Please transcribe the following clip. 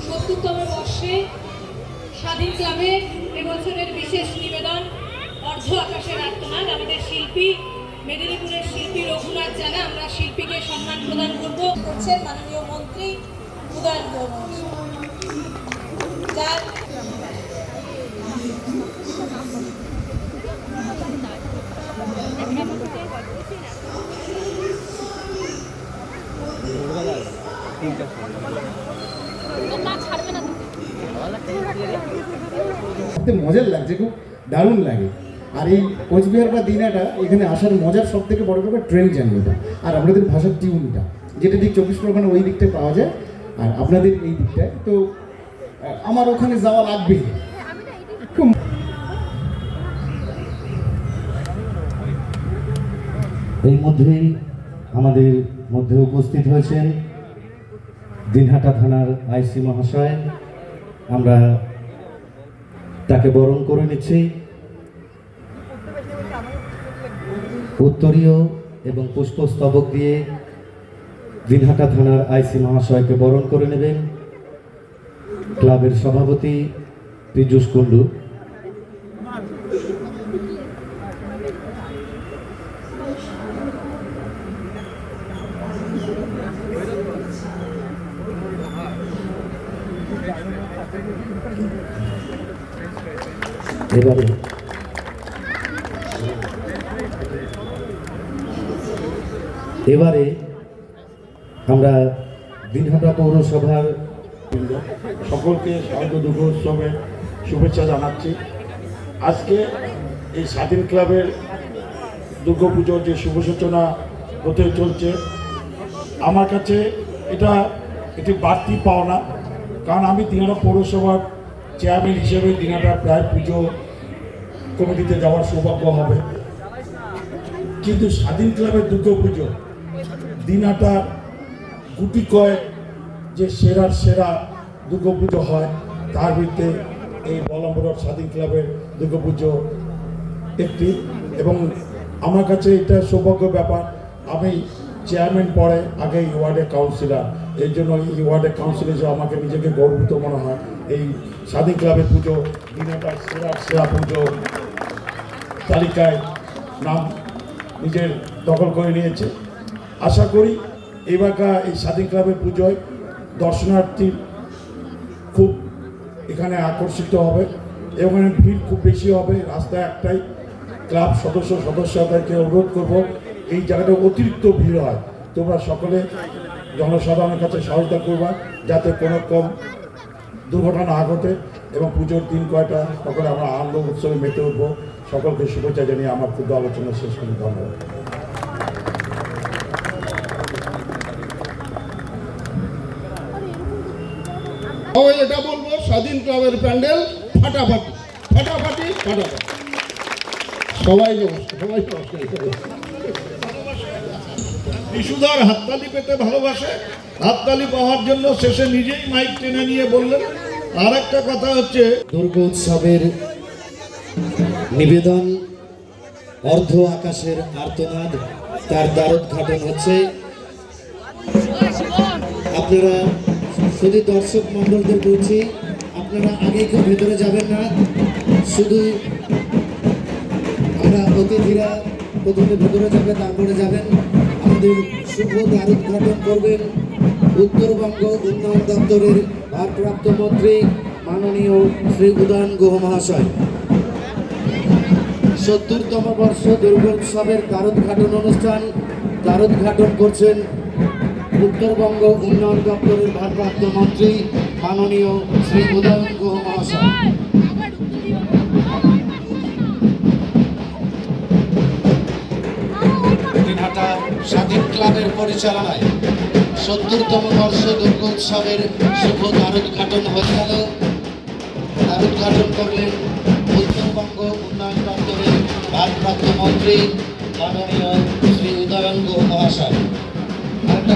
70তম বর্ষে স্বাধীন ক্লাবের এবছরের বিশেষ নিবেদন অর্ধ আকাশের আর্তনাদ। আমাদের শিল্পী মেদিনীপুরের শিল্পী রঘুনাথ জানা, আমরা শিল্পীকে সম্মান প্রদান করছেন মাননীয় মন্ত্রী উদয়ন গুহ যার মজার লাগছে, খুব দারুণ লাগে। আর এই কোচবিহার বা দিনাটা এখানে আসার মজার সব থেকে বড় ব্যাপার ট্রেন জার্নিটা আর আপনাদের ভাষার টিউনটা, যেটা ঠিক 24 ওই দিকটায় পাওয়া যায় আর আপনাদের এই দিকটায়। তো আমার ওখানে যাওয়া লাগবে। এই মধ্যেই আমাদের মধ্যে উপস্থিত হয়েছেন দিনহাটা থানার আইসি মহাশয়। আমরা তাকে বরণ করে নিচ্ছি। উত্তরীয় এবং পুষ্পস্তবক দিয়ে দিনহাটা থানার আইসি মহাশয়কে বরণ করে নেবেন ক্লাবের সভাপতি পীযূষ কুণ্ডু। এবারে আমরা দিনহাটা পৌরসভার সকলকে শারদ দুর্গোৎসবে শুভেচ্ছা জানাচ্ছি। আজকে এই স্বাধীন ক্লাবের দুর্গাপুজোর যে শুভ সূচনা হতে চলছে, আমার কাছে এটা একটি বাড়তি পাওনা, কারণ আমি দিনহাটা পৌরসভার চেয়ারম্যান হিসেবে দিনহাটা প্রায় পুজো কমিটিতে যাওয়ার সৌভাগ্য হবে। কিন্তু স্বাধীন ক্লাবের দুর্গাপুজো দিনহাটার গুটি কয়েক যে সেরার সেরা দুর্গাপুজো হয়, তার ভিতরে এই বলম্বর স্বাধীন ক্লাবের দুর্গাপুজো একটি। এবং আমার কাছে এটা সৌভাগ্য ব্যাপার, আমি চেয়ারম্যান পরে আগে এই ওয়ার্ডের কাউন্সিলর, এই জন্য এই ওয়ার্ডের কাউন্সিলর হিসেবে আমাকে নিজেকে গর্বিত মনে হয়। এই স্বাধীন ক্লাবের পুজো দিনহাটার সেরা পুজো তালিকায় নাম নিজের দখল করে নিয়েছে। আশা করি এবারকার এই স্বাধীন ক্লাবের পুজোয় দর্শনার্থী খুব এখানে আকর্ষিত হবে এবং ভিড় খুব বেশি হবে। রাস্তায় একটাই, ক্লাব সদস্যদেরকে অনুরোধ করব এই জায়গাটা অতিরিক্ত ভিড় হয়, তোমরা সকলে জনসাধারণের কাছে সহায়তা করবা যাতে কোনো কম দুর্ঘটনা না ঘটে এবং পুজোর দিন কয়টা সকলে আমরা আনন্দ উৎসবে মেতে উঠবো। সকলকে শুভেচ্ছা জানিয়ে আমার ক্ষুদ্র আলোচনা শেষ করি। ধন্যবাদ। এটা বলবো, স্বাধীন ক্লাবের প্যান্ডেল ফাটাফাটি ফাটাফাটি ফাটাফাটি। সবাই বিশুদার হাততালি পেতে ভালোবাসে, হাততালি পাওয়ার জন্য শেষে নিজেই মাইক টেনে নিয়ে বললেন। আর একটা কথা হচ্ছে, দুর্গোৎসবের নিবেদন অর্ধ আকাশের আর্তনাদ, তার দ্বারোদ্ঘাটন হচ্ছে। আপনারা শুধু দর্শক মণ্ডলদের বলছি, আপনারা আগে কেউ ভেতরে যাবেন না, শুধু আমরা অতিথিরা প্রথমে ভেতরে যাবে, তারপরে যাবেন। আমাদের শুভ দ্বারোদ্ঘাটন করবেন উত্তরবঙ্গ উন্নয়ন দপ্তরের ভারপ্রাপ্ত মন্ত্রী মাননীয় শ্রী উদয়ন গুহ মহাশয়। 70তম বর্ষ দুর্গোৎসবের দ্বারোদ্ঘাটন অনুষ্ঠান দ্বারোদ্ঘাটন করছেন উত্তরবঙ্গ উন্নয়ন দপ্তরের ভারপ্রাপ্ত মন্ত্রী মাননীয় শ্রী উদয়ন গুহ মহাশয়। দিনহাটা স্বাধীন ক্লাবের পরিচালনায় 70তম বর্ষ দুর্গোৎসবের শুভ দ্বারোদ্ঘাটন হয়ে গেল। দ্বারোদ্ঘাটন করলেন উত্তরবঙ্গ উন্নয়ন দপ্তরের ভারপ্রাপ্ত মন্ত্রী মাননীয় শ্রী উদয়ন গুহ মহাশয়। আরেকটা